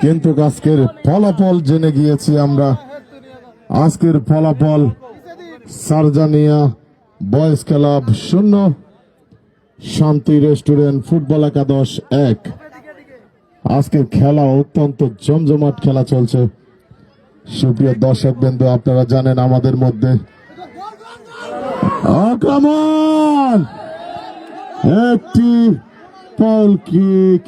কিন্তু আজকের ফলাফল জেনে গিয়েছি আমরা। আজকের ফলাফল সারজানিয়া বয়েজ ক্লাব 0, শান্তি রেস্টুরেন্ট ফুটবল একাদশ 1। আজকের খেলা অত্যন্ত জমজমাট খেলা চলছে। সুপ্রিয় দর্শক বৃন্দ, আপনারা জানেন আমাদের মধ্যে আক্রমণ, একটি ফাউল কিক,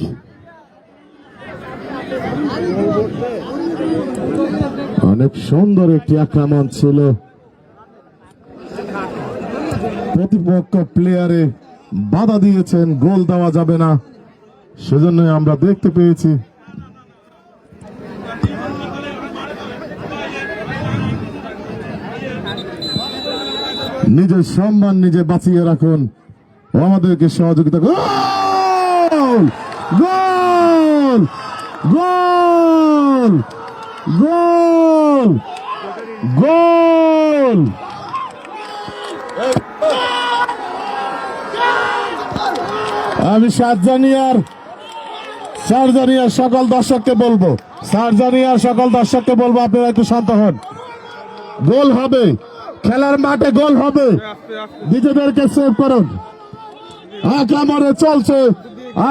অনেক সুন্দর একটি আক্রমণ ছিল। প্রতিপক্ষ প্লেয়ারে বাধা দিয়েছেন, গোল দেওয়া যাবে না, সেজন্য আমরা দেখতে পেয়েছি। নিজের সম্মান নিজে বাঁচিয়ে রাখুন ও আমাদেরকে সহযোগিতা করুন। গোল! গোল! গোল! গোল! আমি সারজানিয়ার সকল দর্শককে বলবো, আপনারা একটু শান্ত হন। গোল হবে, খেলার মাঠে গোল হবে, নিজেদেরকে সেভ করুন। আক্রমণে চলছে,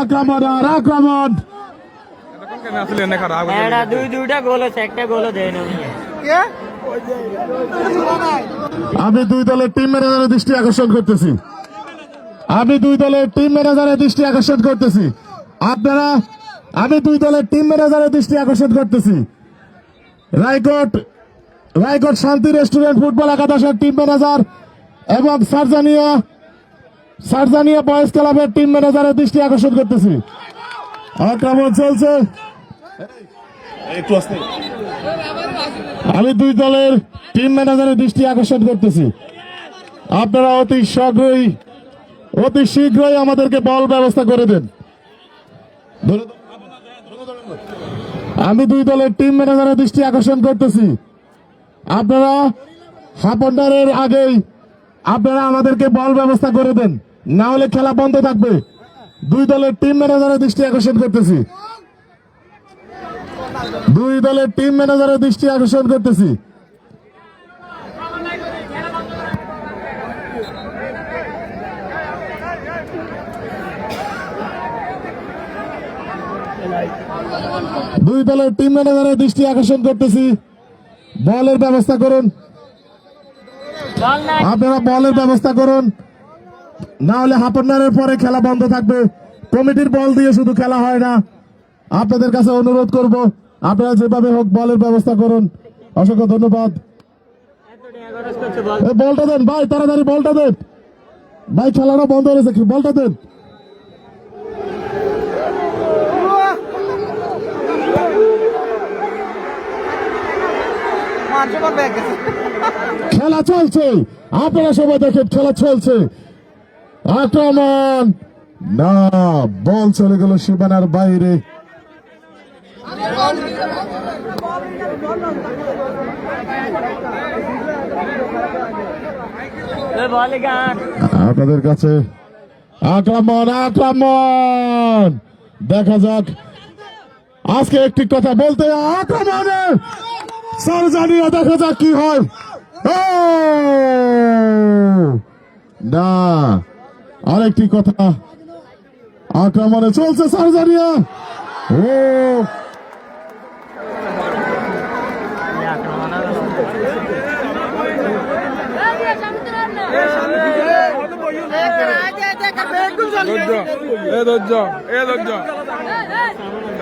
আক্রমণ আর আক্রমণ। আমি দুই দলের টিম ম্যানেজারের দৃষ্টি আকর্ষণ করতেছি, আমি দুই দলের টিম ম্যানেজারের দৃষ্টি আকর্ষণ করতেছি। রায়গড় শান্তি রেস্টুরেন্ট ফুটবল একাদশের টিম ম্যানেজার এবং সারজানিয়া বয়েজ ক্লাবের টিম ম্যানেজারের দৃষ্টি আকর্ষণ করতেছি। আক্রমণ চলছে, আমি দুই দলের টিম ম্যানেজারের দৃষ্টি আকর্ষণ করতেছি। আপনারা অতি শীঘ্রই আমাদেরকে বল ব্যবস্থা করে দেন। আমি দুই দলের টিম ম্যানেজারের দৃষ্টি আকর্ষণ করতেছি। আপনারা হাফ আওয়ারের আগেই আপনারা আমাদেরকে বল ব্যবস্থা করে দেন, না হলে খেলা বন্ধ থাকবে। দুই দলের টিম ম্যানেজারের দৃষ্টি আকর্ষণ করতেছি, দুই দলের টিম ম্যানেজারের দৃষ্টি আকর্ষণ করতেছি। দুই দলের টিম ম্যানেজারের দৃষ্টি আকর্ষণ করতেছি। বলের ব্যবস্থা করুন, আপনারা বলের ব্যবস্থা করুন, না হলে হাফ আওয়ারের পরে খেলা বন্ধ থাকবে। কমিটির বল দিয়ে শুধু খেলা হয় না, আপনাদের কাছে অনুরোধ করব আপনারা যেভাবে হোক বলের ব্যবস্থা করুন। অসংখ্য ধন্যবাদ। বলটা দেন ভাই, তাড়াতাড়ি বলটা দেন ভাই, খেলাটা বন্ধ হয়েছে, বলটা দেন। খেলা চলছে, আপনারা সবাই দেখেন, খেলা চলছে। আক্রমণ, না, বল চলে গেল সীমানার বাইরে। আপনাদের কাছে আক্রমণ, দেখা যাক। আজকে একটি কথা বলতে, আক্রমণে সারজানিয়া, দেখা যাক কি হয়। না, আরেকটি কথা, আক্রমণে চলছে সারজানিয়া।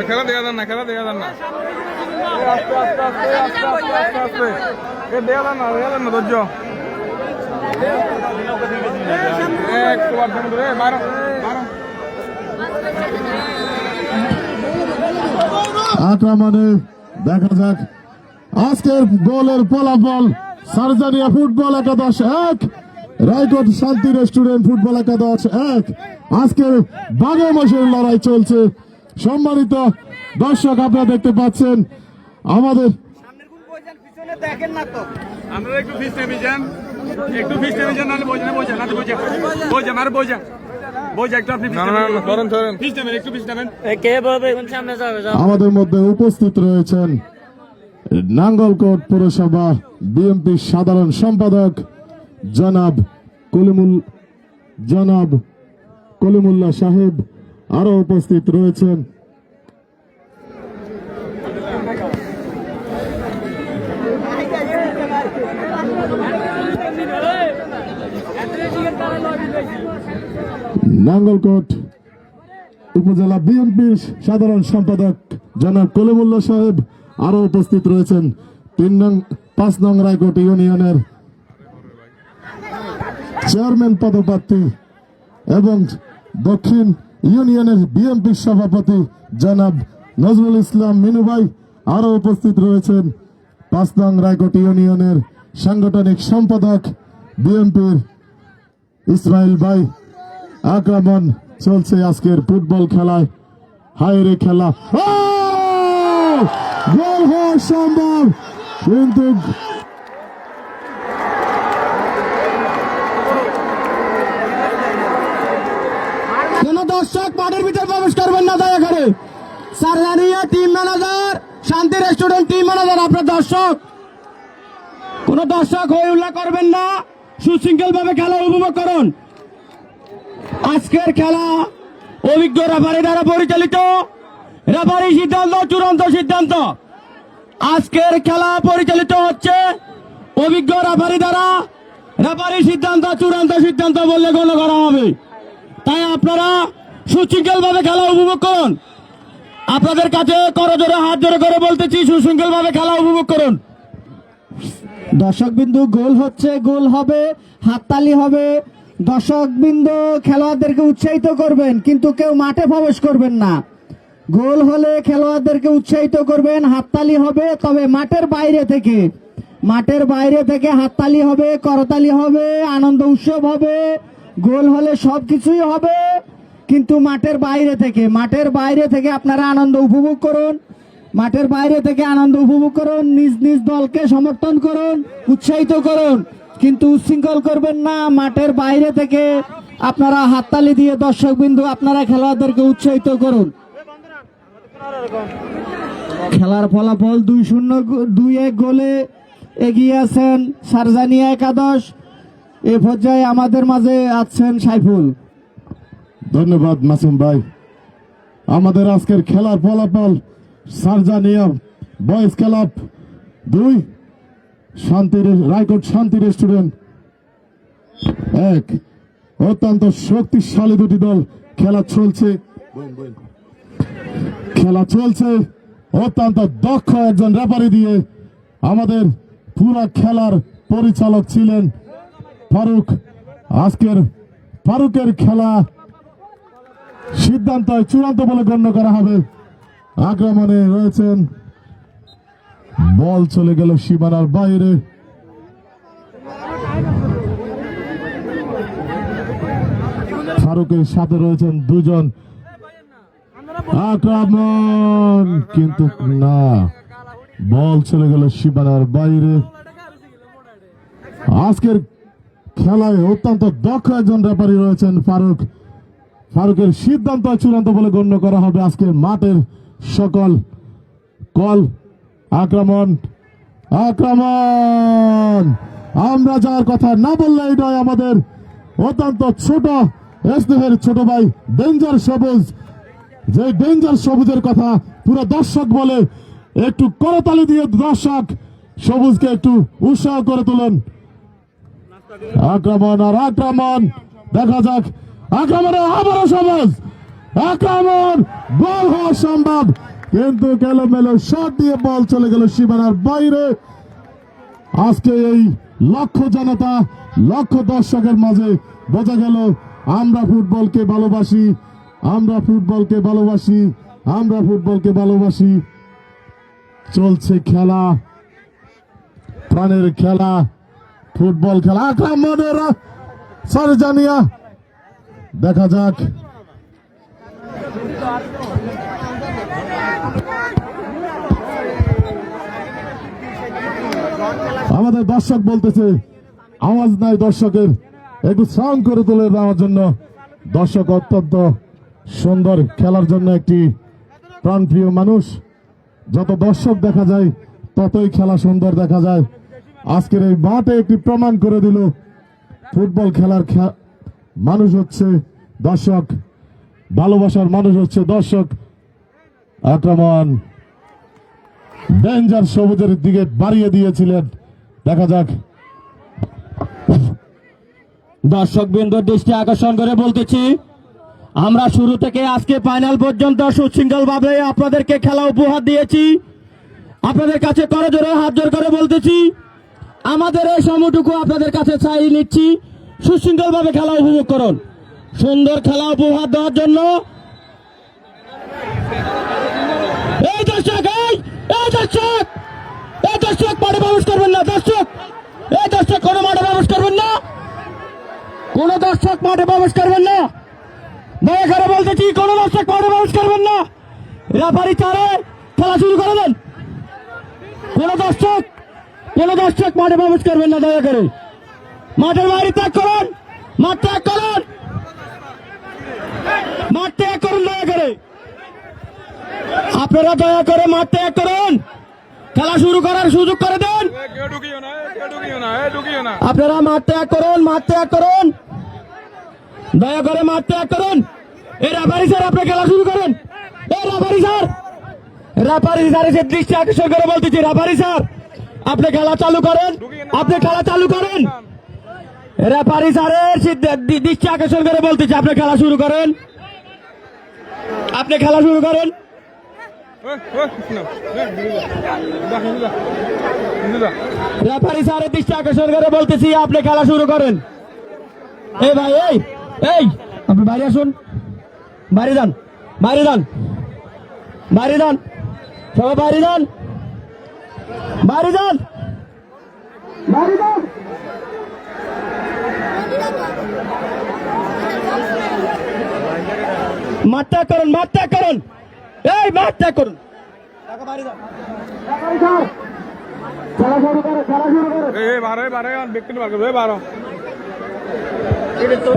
খেলা দেখা যান না, খেলা দেখা যান না, ধৈর্য। আক্রমণে দেখা যাক আজকের গোলের ফলাফল। সারজানিয়া ফুটবল একাদশ 1, রায়গড় শান্তি রেস্টুরেন্ট ফুটবল একাদশ 1। আজকের বাঘে মশের লড়াই চলছে। সম্মানিত দর্শক, আপনারা দেখতে পাচ্ছেন আমাদের দেখেন না তো, আপনারা একটু ফিস নেমে যান, একটু ফিস নেমে যান, নাহলে বোঝেন, বই একটু আপনি ধরেন পিছ নেবেন একটু পিছ নেবেন কে বলবে এখন সামনে যাবে যাও। আমাদের মধ্যে উপস্থিত রয়েছেন নাঙ্গলকোট পৌরসভা বিএনপি সাধারণ সম্পাদক জনাব কলিমুল্লাহ সাহেব, আরো উপস্থিত রয়েছেন নাঙ্গলকোট উপজেলা বিএনপির সাধারণ সম্পাদক জনাব কলিমুল্লাহ সাহেব, আরো উপস্থিত রয়েছেন 5 নং রায়কোট ইউনিয়নের চেয়ারম্যান পদপ্রার্থী এবং দক্ষিণ ইউনিয়নের বিএনপি সভাপতি জনাব নজরুল ইসলাম মিনু ভাই, আরো উপস্থিত রয়েছেন 5 নং রায়কোট ইউনিয়নের সাংগঠনিক সম্পাদক বিএনপির ইসমাইল ভাই। আক্রমণ চলছে আজকের ফুটবল খেলায়, হায়রে খেলা, গোল হওয়া সম্ভব কিন্তু কোন দর্শক মাঠের ভিতরে প্রবেশ করবেন না দয়া করে। সারজানিয়া টিম ম্যানেজার, শান্তি রেস্টুরেন্ট টিম ম্যানেজার, আপনার দর্শক কোন দর্শক হয়ে উল্লাহ করবেন না, সুশৃঙ্খল ভাবে খেলা উপভোগ করুন। আজকের খেলা অভিজ্ঞ রেফারি দ্বারা পরিচালিত, রেফারি সিদ্ধান্ত চূড়ান্ত সিদ্ধান্ত। আজকের খেলা পরিচালিত হচ্ছে অভিজ্ঞ রেফারি দ্বারা, রেফারি সিদ্ধান্ত চূড়ান্ত সিদ্ধান্ত বললে গণ্য করা হবে। তাই আপনারা সুশৃঙ্খল ভাবে খেলা উপভোগ করুন। আপনাদের কাছে করজোড়ে হাত জোড়ে করে বলতেছি, সুশৃঙ্খল ভাবে খেলা উপভোগ করুন। দর্শকবিন্দু গোল হচ্ছে, গোল হবে, হাততালি হবে। দর্শকবৃন্দ খেলোয়াড়দেরকে উৎসাহিত করবেন, কিন্তু কেউ মাঠে প্রবেশ করবেন না। গোল হলে খেলোয়াড়দেরকে উৎসাহিত করবেন, হাততালি হবে, তবে মাঠের বাইরে থেকে হাততালি হবে, করতালি হবে, আনন্দ উৎসব হবে। গোল হলে সবকিছুই হবে, কিন্তু মাঠের বাইরে থেকে আপনারা আনন্দ উপভোগ করুন। মাঠের বাইরে থেকে আনন্দ উপভোগ করুন, নিজ নিজ দলকে সমর্থন করুন, উৎসাহিত করুন, কিন্তু উচ্ছৃঙ্খল করবেন না। মাঠের বাইরে থেকে আপনারা হাততালি দিয়ে দর্শকবিন্দু আপনারা খেলোয়াড়দেরকে উৎসাহিত করুন। খেলার ফলাফল 2-1 গোলে এগিয়ে আছেন সারজানিয়া একাদশ। এ পর্যায়ে আমাদের মাঝে আছেন সাইফুল। ধন্যবাদ মাসুম ভাই। আমাদের আজকের খেলার ফলাফল সারজানিয়া বয়েজ ক্লাব 2, রায়কোট শান্তি রেস্টুরেন্ট 1। অত্যন্ত শক্তিশালী দুটি দল খেলা চলছে অত্যন্ত দক্ষ একজন রেফারি দিয়ে। আমাদের পুরো খেলার পরিচালক ছিলেন ফারুক। আজকের ফারুকের খেলা সিদ্ধান্ত চূড়ান্ত বলে গণ্য করা হবে। আক্রমণে রয়েছেন, বল চলে গেল সীমানার বাইরে। ফারুকের সাথে রয়েছেন 2 জন। আক্রমণ কিন্তু না, বল চলে গেল সীমানার বাইরে। আজকের খেলায় অত্যন্ত দক্ষ একজন রেফারি রয়েছেন ফারুকের সিদ্ধান্ত চূড়ান্ত বলে গণ্য করা হবে। আজকের মাঠের সকল কল আক্রমণ আমরা যার কথা না বললেই নয়। আমাদের অত্যন্ত ছোট স্নেহের ছোট ভাই ডেঞ্জার সবুজ, যে ডেঞ্জার সবুজের কথা পুরো দর্শক বলে, একটু করতালি দিয়ে দর্শক সবুজকে একটু উৎসাহ করে তুলুন। আক্রমণ দেখা যাক, আক্রমণে আবারও সবুজ, আক্রমণ, গোল হওয়া সম্ভব, কিন্তু মেলো শট দিয়ে বল চলে গেল সীমানার বাইরে। আজকে এই লক্ষ জনতা, লক্ষ দর্শকের মাঝে বোঝা গেল আমরা ফুটবলকে ভালোবাসি। চলছে খেলা, প্রাণের খেলা, ফুটবল খেলা। আক্রমণের সারজানিয়া, দেখা যাক। আমাদের দর্শক বলতেছে আওয়াজ নাই দর্শকের, একটু সাউন্ড করে তুলে দেওয়ার জন্য দর্শক অত্যন্ত সুন্দর, খেলার জন্য একটি প্রাণপ্রিয় মানুষ। যত দর্শক দেখা যায় ততই খেলা সুন্দর দেখা যায়। আজকের এই মাঠে একটি প্রমাণ করে দিল ফুটবল খেলার মানুষ হচ্ছে দর্শক, ভালোবাসার মানুষ হচ্ছে দর্শক। আক্রমণ ডেঞ্জার সবুজের দিকে বাড়িয়ে দিয়েছিলেন, দেখা যাক। দর্শক বিন্দুর দৃষ্টি আকর্ষণ করে বলতেছি, আমরা শুরু থেকে আজকে ফাইনাল পর্যন্ত সুশৃঙ্খল ভাবে আপনাদেরকে খেলা উপহার দিয়েছি। আপনাদের কাছে করজোড়ে হাত জোর করে বলতেছি, আমাদের এই সময়টুকু আপনাদের কাছে চাই নিচ্ছি, সুশৃঙ্খল ভাবে খেলা উপভোগ করুন। সুন্দর খেলা উপহার দেওয়ার জন্য এই দর্শক মাঠে প্রবেশ করবেন না। এই দর্শক কোনো মাঠে প্রবেশ করবেন না, কোন দর্শক মাঠে প্রবেশ করবেন না। দয়া করে বলতেছি, কোন দর্শক মাঠে প্রবেশ করবেন না। রেফারি চারে খেলা শুরু করে দেন। কোন দর্শক মাঠে প্রবেশ করবেন না, দয়া করে মাঠের বাইরে ত্যাগ করুন, মাঠ ত্যাগ করুন, দয়া করে আপনারা দয়া করে মাঠ ত্যাগ করুন, খেলা শুরু করার সুযোগ করে দেন। আপনারা মাঠ ত্যাগ করুন, দয়া করে মাঠ ত্যাগ করুন। এই রেফারি স্যার, আপনি খেলা শুরু করেন। এই রেফারি স্যার দৃষ্টি আকর্ষণ করে বলতেছি, রেফারি স্যার আপনি খেলা চালু করেন, রেফারি স্যারের দৃষ্টি আকর্ষণ করে বলতেছি, আপনি খেলা শুরু করেন। রেফারি স্যারের দৃষ্টি আকর্ষণ করে বলতেছি, আপনি খেলা শুরু করেন। এই ভাই, এই আপনি বাইরে আসুন, বাইরে যান, সবাই বাইরে যান। মাঠ ত্যাগ করুন, এই মাঠ ত্যাগ করুন।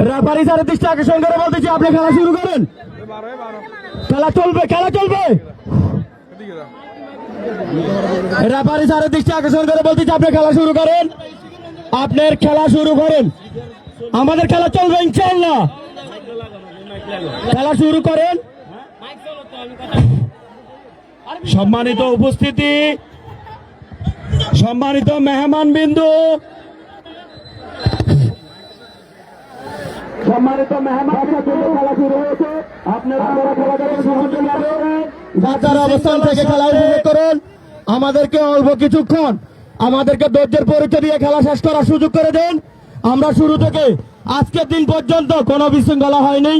রেফারি স্যারের দৃষ্টি আকর্ষণ করে বলতেছি, আপনি খেলা শুরু করেন। খেলা চলবে। রেফারি স্যারের দৃষ্টি আকর্ষণ করে বলতেছি, আপনি খেলা শুরু করেন। আমাদের খেলা চলবে ইনশাআল্লাহ। খেলা শুরু করেন। সম্মানিত উপস্থিতি, সম্মানিত মেহমান বিন্দু, খেলা শুরু হয়েছে। আপনারা যার অবস্থান থেকে খেলা উপভোগ করুন। আমাদেরকে অল্প কিছুক্ষণ আমাদেরকে ধৈর্যের পরিচয় দিয়ে খেলা শেষ করার সুযোগ করে দেন। আমরা শুরু থেকে আজকের দিন পর্যন্ত কোনো বিশৃঙ্খলা হয়নি,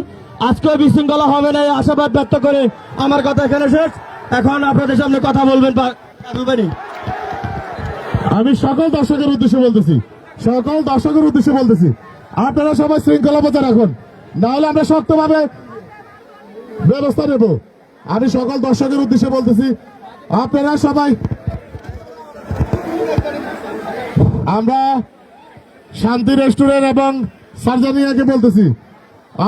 আজকেও বিশৃঙ্খলা হবে না, আশাবাদ ব্যক্ত করে আমার কথা এখানে শেষ। এখন আপনাদের সামনে কথা বলবেন। আমি সকল দর্শকের উদ্দেশ্যে বলতেছি, আপনারা সবাই শৃঙ্খলা বজায় রাখুন, না হলে আমরা শক্তভাবে ব্যবস্থা নেব। আমি সকল দর্শকের উদ্দেশ্যে বলতেছি, আপনারা সবাই, আমরা শান্তি রেস্টুরেন্ট এবং সার্জানিয়াকে বলতেছি,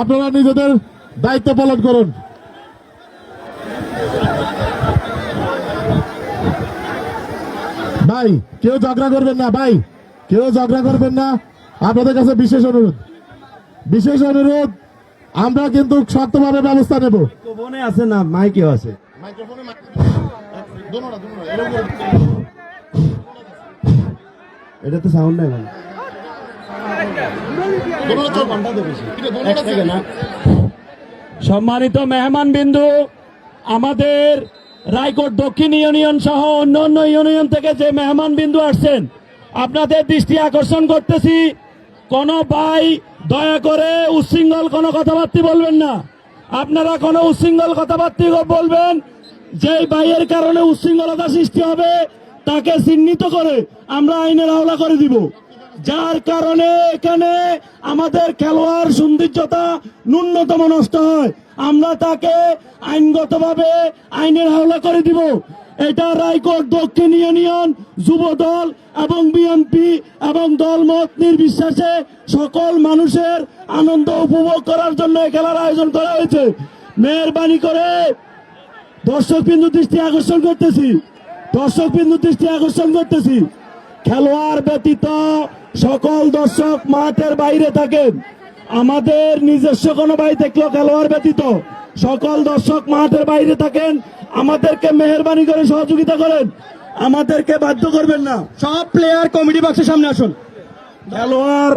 আপনারা নিজেদের দায়িত্ব পালন করুন। ভাই কেউ ঝগড়া করবেন না, আপনাদের কাছে বিশেষ অনুরোধ, আমরা কিন্তু শক্তভাবে ব্যবস্থা নেব। মনে আছে না, মাইকেও আছে। এটা তো সাউন্ড নাই মানে। সম্মানিত মেহমান বিন্দু, আমাদের রায়কোট দক্ষিণ ইউনিয়ন সহ অন্যান্য ইউনিয়ন থেকে যে মেহমান বিন্দু আসছেন, আপনাদের দৃষ্টি আকর্ষণ করতেছি, কোন ভাই দয়া করে উচ্ছৃঙ্খল কোনো কথাবার্তা বলবেন না। আপনারা কোনো উচ্ছৃঙ্খল কথাবার্তা বলবেন, যে ভাইয়ের কারণে উচ্ছৃঙ্খলতা সৃষ্টি হবে তাকে চিহ্নিত করে আমরা আইনের আওতা করে দিব। যার কারণে এখানে আমাদের খেলোয়াড় সৌন্দর্যতা ন্যূনতম নষ্ট হয়, আমরা তাকে আইনগতভাবে আইনের হাওলা করে দিব। এটা রায়কোট দক্ষিণ ইউনিয়ন যুব দল এবং বিএনপি এবং দলমত নির্বিশেষে সকল মানুষের আনন্দ উপভোগ করার জন্য এই খেলার আয়োজন করা হয়েছে। মেহরবানি করে দর্শক বিন্দু দৃষ্টি আকর্ষণ করতেছি খেলোয়াড় ব্যতীত সকল দর্শক মাঠের বাইরে থাকেন। আমাদের নিজস্ব কোনো বাড়ি দেখলো খেলোয়াড় ব্যতীত সকল দর্শক মাঠের বাইরে থাকেন। আমাদেরকে মেহরবানি করে সহযোগিতা করেন, আমাদেরকে বাধ্য করবেন না। সব প্লেয়ার কমিটি বক্সের সামনে আসুন। খেলোয়াড়